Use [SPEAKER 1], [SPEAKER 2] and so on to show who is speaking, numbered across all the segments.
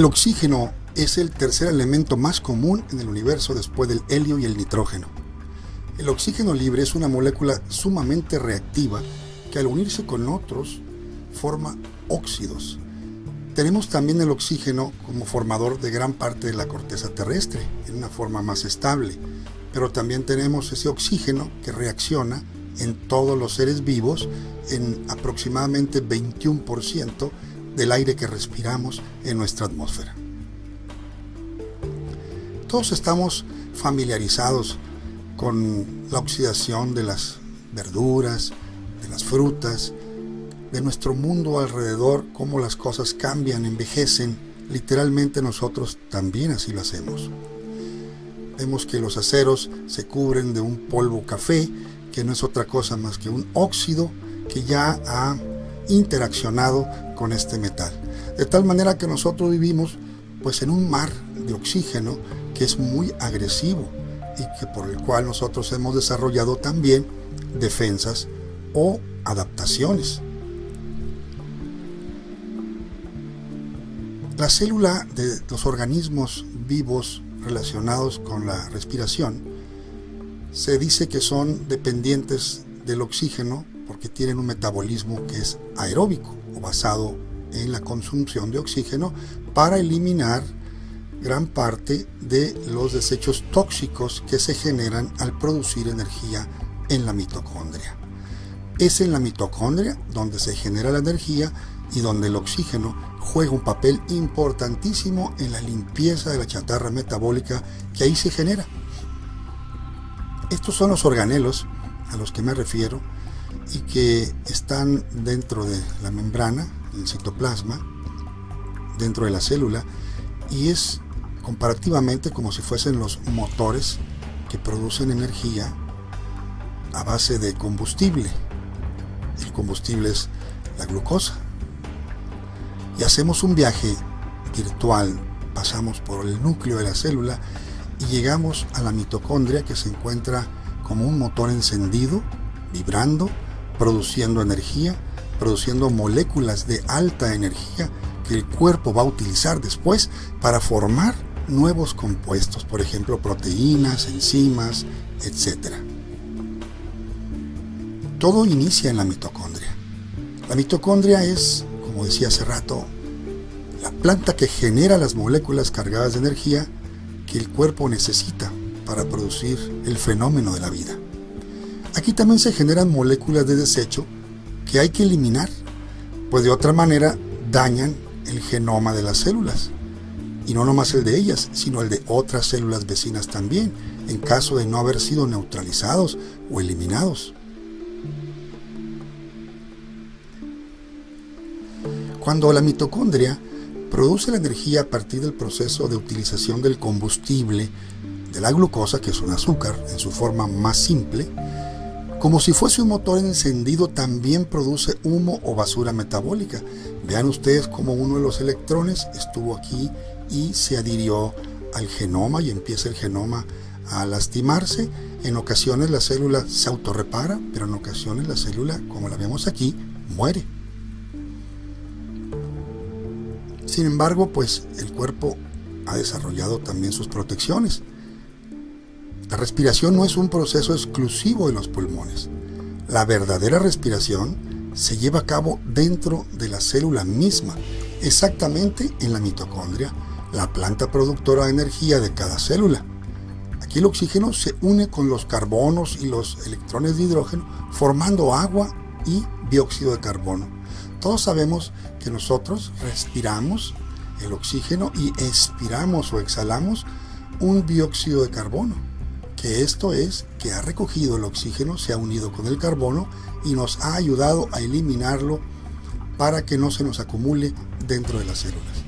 [SPEAKER 1] El oxígeno es el tercer elemento más común en el universo después del helio y el nitrógeno. El oxígeno libre es una molécula sumamente reactiva que al unirse con otros forma óxidos. Tenemos también el oxígeno como formador de gran parte de la corteza terrestre, en una forma más estable, pero también tenemos ese oxígeno que reacciona en todos los seres vivos en aproximadamente 21% del aire que respiramos en nuestra atmósfera. Todos estamos familiarizados con la oxidación de las verduras, de las frutas, de nuestro mundo alrededor, cómo las cosas cambian, envejecen. Literalmente nosotros también así lo hacemos. Vemos que los aceros se cubren de un polvo café, que no es otra cosa más que un óxido que ya ha interaccionado con este metal. De tal manera que nosotros vivimos pues en un mar de oxígeno que es muy agresivo y que por el cual nosotros hemos desarrollado también defensas o adaptaciones. La célula de los organismos vivos relacionados con la respiración se dice que son dependientes del oxígeno porque tienen un metabolismo que es aeróbico o basado en la consumición de oxígeno para eliminar gran parte de los desechos tóxicos que se generan al producir energía en la mitocondria. Es en la mitocondria donde se genera la energía y donde el oxígeno juega un papel importantísimo en la limpieza de la chatarra metabólica que ahí se genera. Estos son los organelos a los que me refiero y que están dentro de la membrana, el citoplasma, dentro de la célula, y es comparativamente como si fuesen los motores que producen energía a base de combustible. El combustible es la glucosa. Y hacemos un viaje virtual, pasamos por el núcleo de la célula y llegamos a la mitocondria, que se encuentra como un motor encendido, vibrando, produciendo energía, produciendo moléculas de alta energía que el cuerpo va a utilizar después para formar nuevos compuestos, por ejemplo proteínas, enzimas, etc. Todo inicia en la mitocondria. La mitocondria es, como decía hace rato, la planta que genera las moléculas cargadas de energía que el cuerpo necesita para producir el fenómeno de la vida. Aquí también se generan moléculas de desecho que hay que eliminar, pues de otra manera dañan el genoma de las células, y no nomás el de ellas, sino el de otras células vecinas también, en caso de no haber sido neutralizados o eliminados. Cuando la mitocondria produce la energía a partir del proceso de utilización del combustible, de la glucosa, que es un azúcar en su forma más simple, como si fuese un motor encendido, también produce humo o basura metabólica. Vean ustedes cómo uno de los electrones estuvo aquí y se adhirió al genoma y empieza el genoma a lastimarse. En ocasiones la célula se autorrepara, pero en ocasiones la célula, como la vemos aquí, muere. Sin embargo, pues el cuerpo ha desarrollado también sus protecciones. La respiración no es un proceso exclusivo de los pulmones. La verdadera respiración se lleva a cabo dentro de la célula misma, exactamente en la mitocondria, la planta productora de energía de cada célula. Aquí el oxígeno se une con los carbonos y los electrones de hidrógeno, formando agua y dióxido de carbono. Todos sabemos que nosotros respiramos el oxígeno y expiramos o exhalamos un dióxido de carbono, que esto es que ha recogido el oxígeno, se ha unido con el carbono y nos ha ayudado a eliminarlo para que no se nos acumule dentro de las células.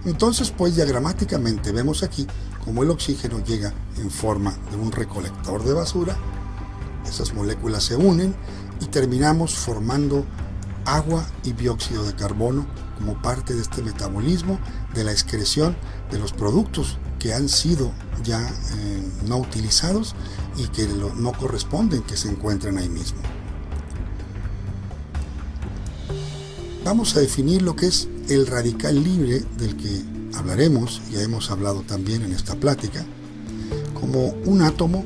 [SPEAKER 1] Entonces, pues diagramáticamente vemos aquí cómo el oxígeno llega en forma de un recolector de basura. Esas moléculas se unen y terminamos formando agua y dióxido de carbono como parte de este metabolismo de la excreción de los productos que han sido ya no utilizados y que no corresponden que se encuentren ahí mismo. vamos a definir lo que es el radical libre, del que hablaremos, ya hemos hablado también en esta plática, como un átomo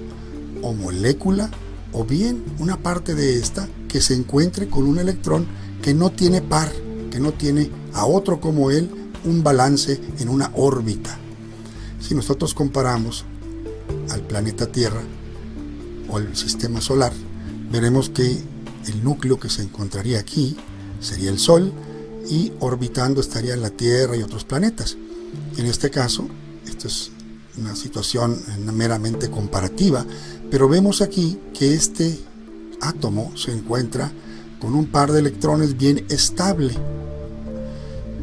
[SPEAKER 1] o molécula, o bien una parte de esta que se encuentre con un electrón que no tiene par, que no tiene a otro como él un balance en una órbita. Si nosotros comparamos al planeta Tierra o el sistema solar, veremos que el núcleo que se encontraría aquí sería el Sol, y orbitando estarían la Tierra y otros planetas. En este caso, esto es una situación meramente comparativa, pero vemos aquí que este átomo se encuentra con un par de electrones bien estable.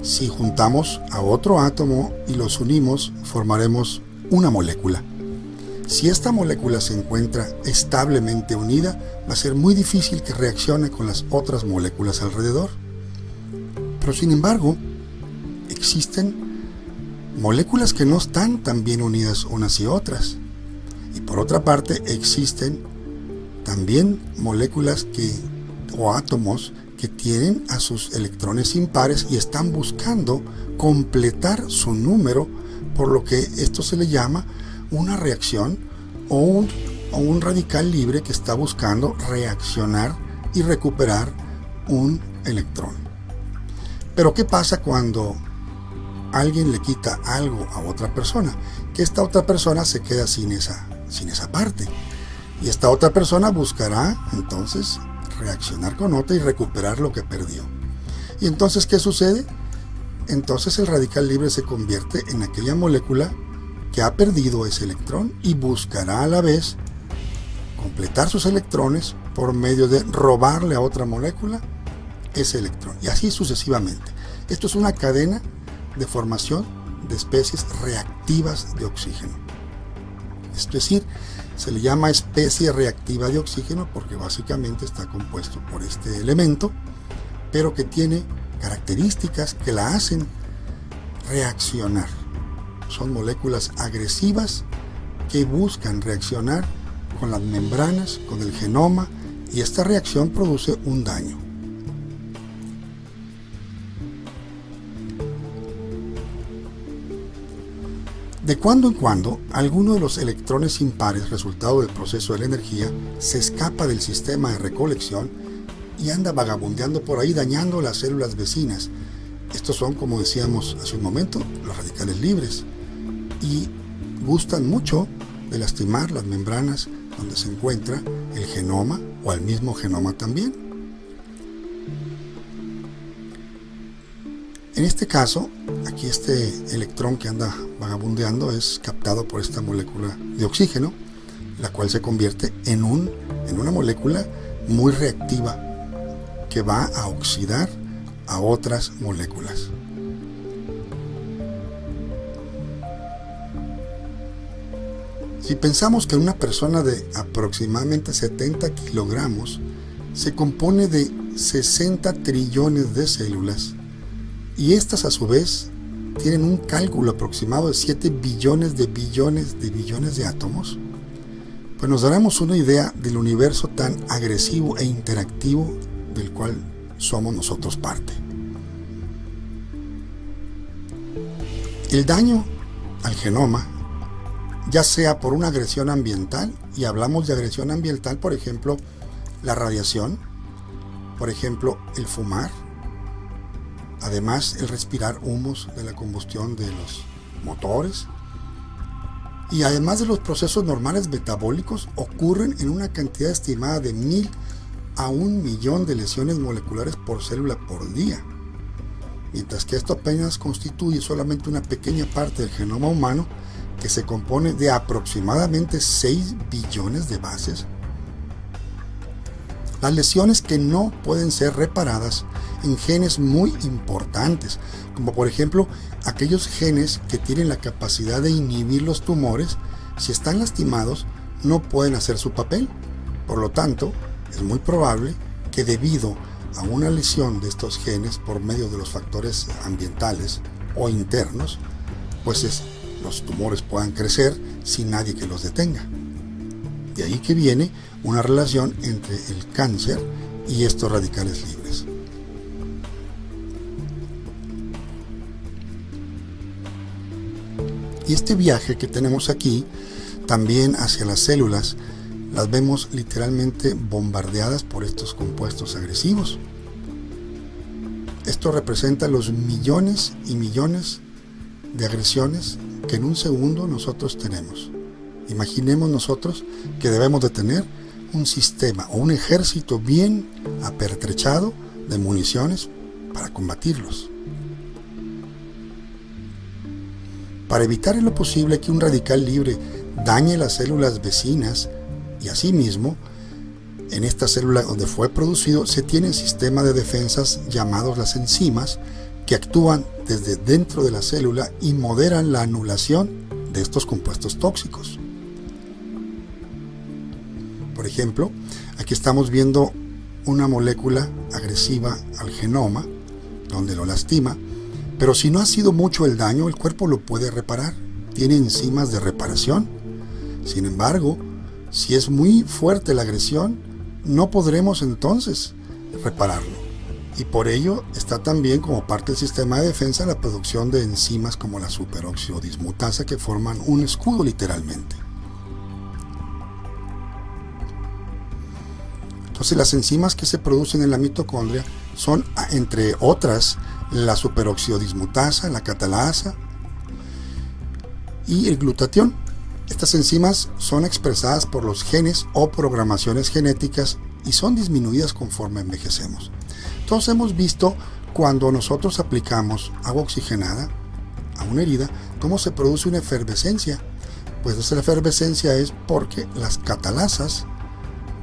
[SPEAKER 1] Si juntamos a otro átomo y los unimos, formaremos una molécula. Si esta molécula se encuentra establemente unida, va a ser muy difícil que reaccione con las otras moléculas alrededor. Pero sin embargo, existen moléculas que no están tan bien unidas unas y otras. Y por otra parte, existen también moléculas o átomos que tienen a sus electrones impares y están buscando completar su número, por lo que esto se le llama una reacción o un radical libre que está buscando reaccionar y recuperar un electrón. Pero ¿qué pasa cuando alguien le quita algo a otra persona? Que esta otra persona se queda sin esa parte, y esta otra persona buscará entonces reaccionar con otra y recuperar lo que perdió. Y entonces, ¿qué sucede? Entonces el radical libre se convierte en aquella molécula que ha perdido ese electrón y buscará a la vez completar sus electrones por medio de robarle a otra molécula ese electrón, y así sucesivamente. Esto es una cadena de formación de especies reactivas de oxígeno. Es decir, se le llama especie reactiva de oxígeno porque básicamente está compuesto por este elemento, pero que tiene características que la hacen reaccionar. Son moléculas agresivas que buscan reaccionar con las membranas, con el genoma, y esta reacción produce un daño. De cuando en cuando, alguno de los electrones impares resultado del proceso de la energía se escapa del sistema de recolección y anda vagabundeando por ahí dañando las células vecinas. Estos son, como decíamos hace un momento, los radicales libres, y gustan mucho de lastimar las membranas donde se encuentra el genoma o el mismo genoma también. En este caso, aquí este electrón que anda vagabundeando es captado por esta molécula de oxígeno, la cual se convierte en una molécula muy reactiva que va a oxidar a otras moléculas. Si pensamos que una persona de aproximadamente 70 kilogramos se compone de 60 trillones de células, y estas a su vez tienen un cálculo aproximado de 7 billones de billones de átomos, pues nos daremos una idea del universo tan agresivo e interactivo del cual somos nosotros parte. El daño al genoma, ya sea por una agresión ambiental, y hablamos de agresión ambiental, por ejemplo, la radiación, por ejemplo, el fumar, además el respirar humos de la combustión de los motores, y además de los procesos normales metabólicos, ocurren en una cantidad estimada de 1000 a 1 millón de lesiones moleculares por célula por día, mientras que esto apenas constituye solamente una pequeña parte del genoma humano, que se compone de aproximadamente 6 billones de bases. Las lesiones que no pueden ser reparadas en genes muy importantes, como por ejemplo aquellos genes que tienen la capacidad de inhibir los tumores, si están lastimados no pueden hacer su papel. Por lo tanto, es muy probable que debido a una lesión de estos genes por medio de los factores ambientales o internos, pues los tumores puedan crecer sin nadie que los detenga. De ahí que viene una relación entre el cáncer y estos radicales libres. Y este viaje que tenemos aquí, también hacia las células, las vemos literalmente bombardeadas por estos compuestos agresivos. Esto representa los millones y millones de agresiones que en un segundo nosotros tenemos. Imaginemos nosotros que debemos de tener un sistema o un ejército bien apertrechado de municiones para combatirlos. Para evitar en lo posible que un radical libre dañe las células vecinas y asimismo, en esta célula donde fue producido se tienen sistemas de defensas llamados las enzimas que actúan desde dentro de la célula y moderan la anulación de estos compuestos tóxicos. Por ejemplo, aquí estamos viendo una molécula agresiva al genoma, donde lo lastima, pero si no ha sido mucho el daño, el cuerpo lo puede reparar. Tiene enzimas de reparación. Sin embargo, si es muy fuerte la agresión, no podremos entonces repararlo. Y por ello está también como parte del sistema de defensa la producción de enzimas como la superóxido dismutasa que forman un escudo literalmente. Entonces las enzimas que se producen en la mitocondria son, entre otras, la superóxido dismutasa, la catalasa y el glutatión. Estas enzimas son expresadas por los genes o programaciones genéticas y son disminuidas conforme envejecemos. Entonces hemos visto cuando nosotros aplicamos agua oxigenada a una herida, cómo se produce una efervescencia. Pues esa efervescencia es porque las catalasas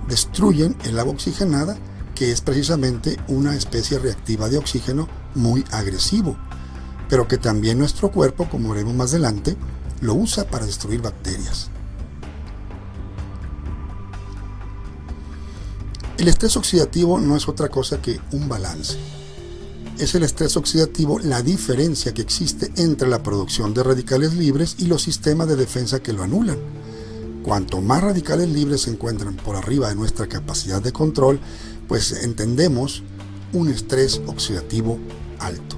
[SPEAKER 1] destruyen el agua oxigenada, que es precisamente una especie reactiva de oxígeno muy agresivo, pero que también nuestro cuerpo, como veremos más adelante, lo usa para destruir bacterias. El estrés oxidativo no es otra cosa que un balance. Es el estrés oxidativo la diferencia que existe entre la producción de radicales libres y los sistemas de defensa que lo anulan. Cuanto más radicales libres se encuentran por arriba de nuestra capacidad de control, pues entendemos un estrés oxidativo alto.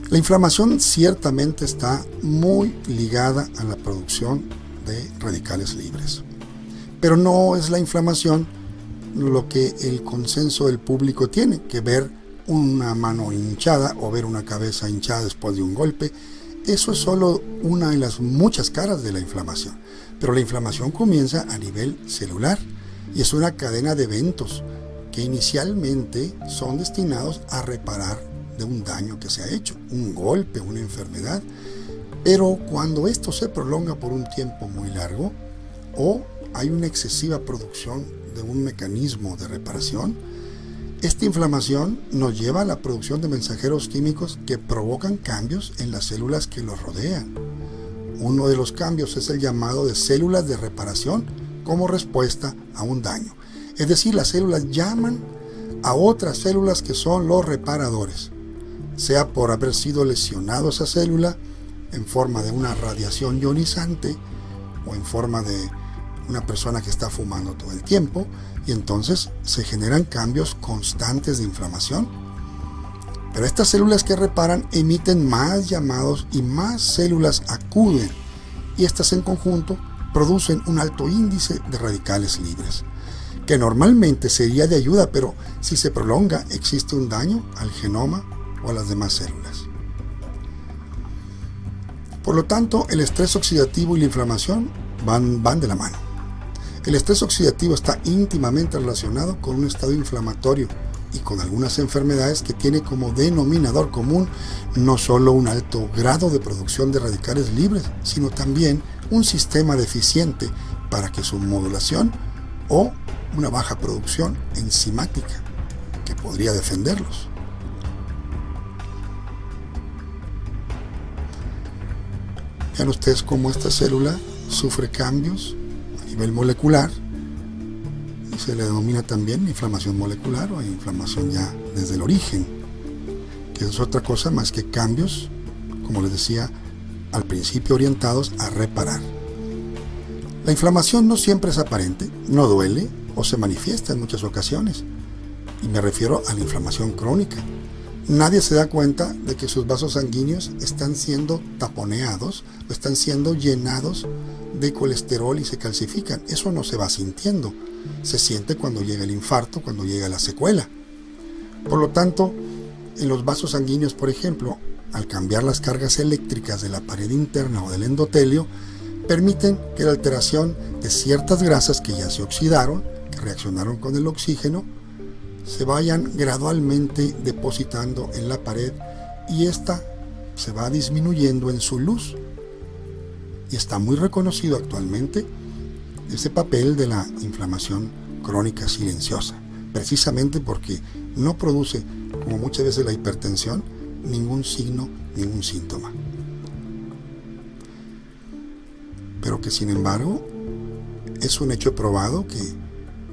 [SPEAKER 1] La inflamación ciertamente está muy ligada a la producción de radicales libres, pero no es la inflamación lo que el consenso del público tiene, que ver una mano hinchada o ver una cabeza hinchada después de un golpe. Eso es solo una de las muchas caras de la inflamación, pero la inflamación comienza a nivel celular y es una cadena de eventos que inicialmente son destinados a reparar de un daño que se ha hecho, un golpe, una enfermedad, pero cuando esto se prolonga por un tiempo muy largo o hay una excesiva producción de un mecanismo de reparación, esta inflamación nos lleva a la producción de mensajeros químicos que provocan cambios en las células que los rodean. Uno de los cambios es el llamado de células de reparación como respuesta a un daño. Es decir, las células llaman a otras células que son los reparadores, sea por haber sido lesionado esa célula en forma de una radiación ionizante o en forma de una persona que está fumando todo el tiempo, y entonces se generan cambios constantes de inflamación. Pero estas células que reparan emiten más llamados y más células acuden, y estas en conjunto producen un alto índice de radicales libres, que normalmente sería de ayuda, pero si se prolonga existe un daño al genoma o a las demás células. Por lo tanto, el estrés oxidativo y la inflamación van de la mano. El estrés oxidativo está íntimamente relacionado con un estado inflamatorio y con algunas enfermedades que tiene como denominador común no solo un alto grado de producción de radicales libres, sino también un sistema deficiente para que su modulación o una baja producción enzimática que podría defenderlos. Vean ustedes cómo esta célula sufre cambios a nivel molecular y se le denomina también inflamación molecular o inflamación ya desde el origen, que es otra cosa más que cambios, como les decía al principio, orientados a reparar. La inflamación no siempre es aparente, no duele o se manifiesta en muchas ocasiones, y me refiero a la inflamación crónica. nadie se da cuenta de que sus vasos sanguíneos están siendo taponeados o están siendo llenados de colesterol y se calcifican. Eso no se va sintiendo. Se siente cuando llega el infarto, cuando llega la secuela. Por lo tanto, en los vasos sanguíneos, por ejemplo, al cambiar las cargas eléctricas de la pared interna o del endotelio, permiten que la alteración de ciertas grasas que ya se oxidaron, que reaccionaron con el oxígeno, se vayan gradualmente depositando en la pared y esta se va disminuyendo en su luz. Y está muy reconocido actualmente ese papel de la inflamación crónica silenciosa, precisamente porque no produce, como muchas veces la hipertensión, ningún signo, ningún síntoma. Pero que sin embargo es un hecho probado que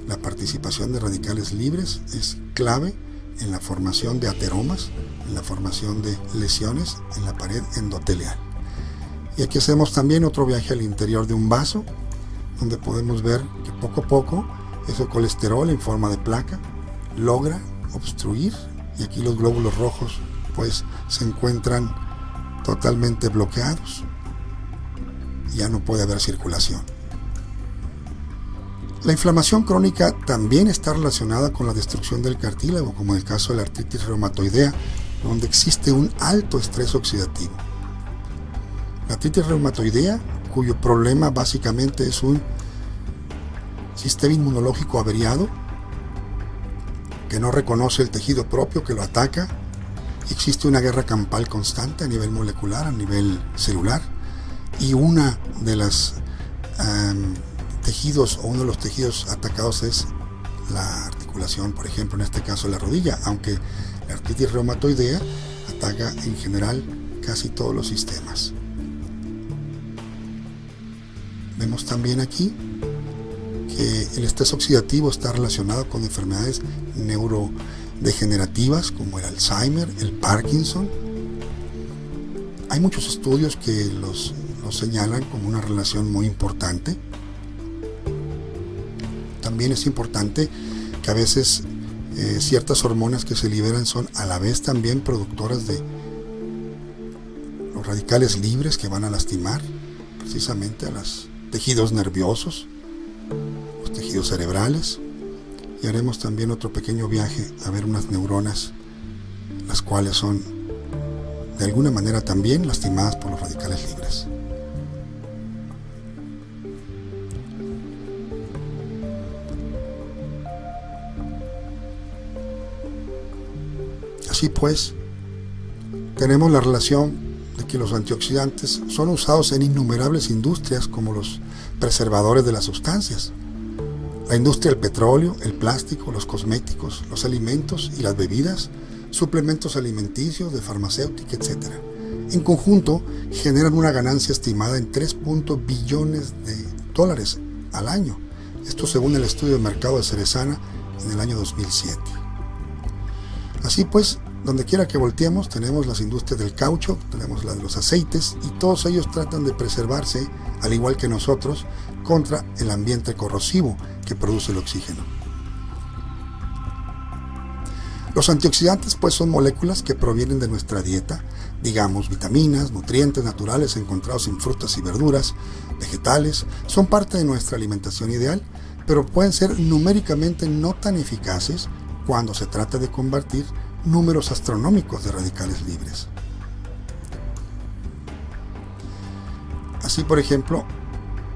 [SPEAKER 1] la participación de radicales libres es clave en la formación de ateromas, en la formación de lesiones en la pared endotelial. Y aquí hacemos también otro viaje al interior de un vaso, donde podemos ver que poco a poco ese colesterol en forma de placa logra obstruir, y aquí los glóbulos rojos pues se encuentran totalmente bloqueados. Ya no puede haber circulación. La inflamación crónica también está relacionada con la destrucción del cartílago, como en el caso de la artritis reumatoidea, donde existe un alto estrés oxidativo. La artritis reumatoidea, cuyo problema básicamente es un sistema inmunológico averiado, que no reconoce el tejido propio que lo ataca, y existe una guerra campal constante a nivel molecular, a nivel celular, y una de las tejidos o uno de los tejidos atacados es la articulación, por ejemplo, en este caso la rodilla, aunque la artritis reumatoidea ataca en general casi todos los sistemas. Vemos también aquí que el estrés oxidativo está relacionado con enfermedades neurodegenerativas como el Alzheimer, el Parkinson. Hay muchos estudios que los señalan como una relación muy importante. También es importante que a veces ciertas hormonas que se liberan son a la vez también productoras de los radicales libres que van a lastimar precisamente a los tejidos nerviosos, los tejidos cerebrales. Y haremos también otro pequeño viaje a ver unas neuronas, las cuales son de alguna manera también lastimadas por los radicales libres. Así pues, tenemos la relación de que los antioxidantes son usados en innumerables industrias como los preservadores de las sustancias. La industria del petróleo, el plástico, los cosméticos, los alimentos y las bebidas, suplementos alimenticios, de farmacéutica, etc. En conjunto, generan una ganancia estimada en 3 billones de dólares al año. Esto según el estudio de mercado de Cerezana en el año 2007. Así pues, donde quiera que volteemos, tenemos las industrias del caucho, tenemos la de los aceites, y todos ellos tratan de preservarse, al igual que nosotros, contra el ambiente corrosivo que produce el oxígeno. Los antioxidantes pues son moléculas que provienen de nuestra dieta, digamos vitaminas, nutrientes naturales encontrados en frutas y verduras, vegetales, son parte de nuestra alimentación ideal, pero pueden ser numéricamente no tan eficaces cuando se trata de combatir números astronómicos de radicales libres. Así, por ejemplo,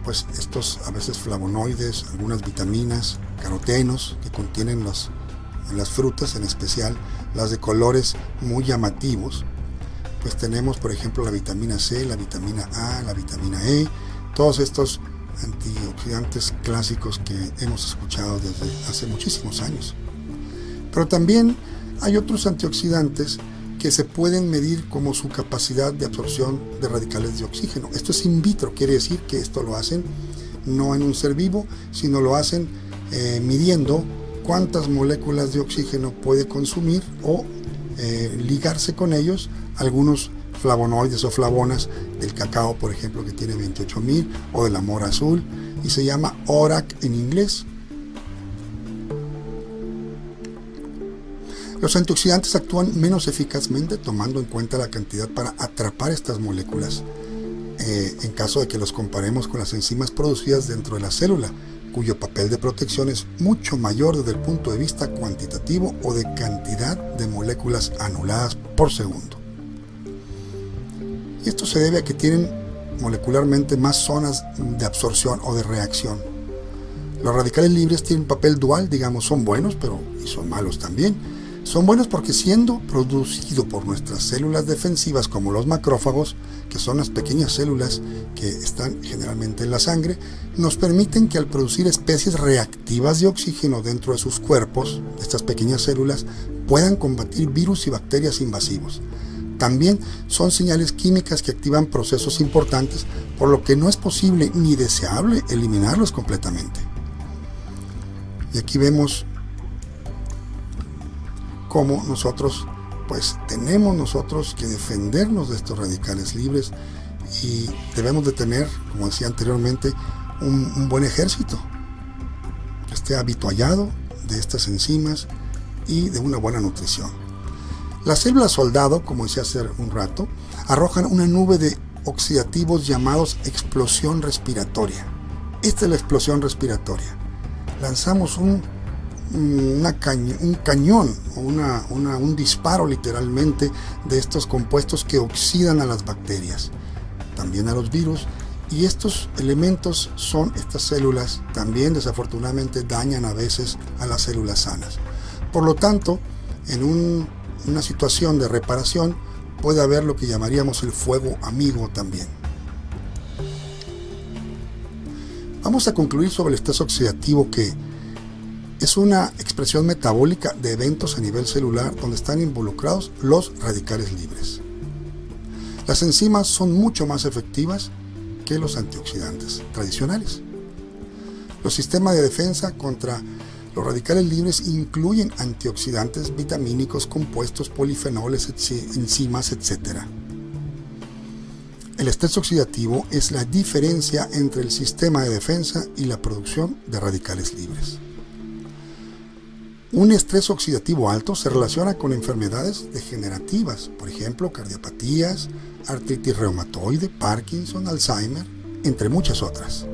[SPEAKER 1] pues estos a veces flavonoides, algunas vitaminas, carotenos que contienen en las frutas, en especial las de colores muy llamativos, pues tenemos por ejemplo la vitamina C, la vitamina A, la vitamina E, todos estos antioxidantes clásicos que hemos escuchado desde hace muchísimos años. Pero también hay otros antioxidantes que se pueden medir como su capacidad de absorción de radicales de oxígeno. Esto es in vitro, quiere decir que esto lo hacen no en un ser vivo, sino lo hacen midiendo cuántas moléculas de oxígeno puede consumir o ligarse con ellos algunos flavonoides o flavonas del cacao, por ejemplo, que tiene 28.000, o de la mora azul, y se llama ORAC en inglés. Los antioxidantes actúan menos eficazmente tomando en cuenta la cantidad para atrapar estas moléculas, en caso de que los comparemos con las enzimas producidas dentro de la célula, cuyo papel de protección es mucho mayor desde el punto de vista cuantitativo o de cantidad de moléculas anuladas por segundo. Y esto se debe a que tienen molecularmente más zonas de absorción o de reacción. Los radicales libres tienen un papel dual, digamos, son buenos, pero y son malos también. Son buenos porque siendo producido por nuestras células defensivas como los macrófagos, que son las pequeñas células que están generalmente en la sangre, nos permiten que al producir especies reactivas de oxígeno dentro de sus cuerpos, estas pequeñas células puedan combatir virus y bacterias invasivos. También son señales químicas que activan procesos importantes, por lo que no es posible ni deseable eliminarlos completamente. Y aquí vemos cómo nosotros tenemos que defendernos de estos radicales libres y debemos de tener, como decía anteriormente, un buen ejército que esté habituallado de estas enzimas y de una buena nutrición. Las células soldado, como decía hace un rato, arrojan una nube de oxidativos llamados explosión respiratoria. Esta es la explosión respiratoria. Lanzamos un cañón o un disparo literalmente de estos compuestos que oxidan a las bacterias, también a los virus, y estos elementos estas células también desafortunadamente dañan a veces a las células sanas. Por lo tanto, en una situación de reparación puede haber lo que llamaríamos el fuego amigo también. Vamos a concluir sobre el estrés oxidativo, que es una expresión metabólica de eventos a nivel celular donde están involucrados los radicales libres. Las enzimas son mucho más efectivas que los antioxidantes tradicionales. Los sistemas de defensa contra los radicales libres incluyen antioxidantes, vitamínicos, compuestos, polifenoles, enzimas, etc. El estrés oxidativo es la diferencia entre el sistema de defensa y la producción de radicales libres. Un estrés oxidativo alto se relaciona con enfermedades degenerativas, por ejemplo, cardiopatías, artritis reumatoide, Parkinson, Alzheimer, entre muchas otras.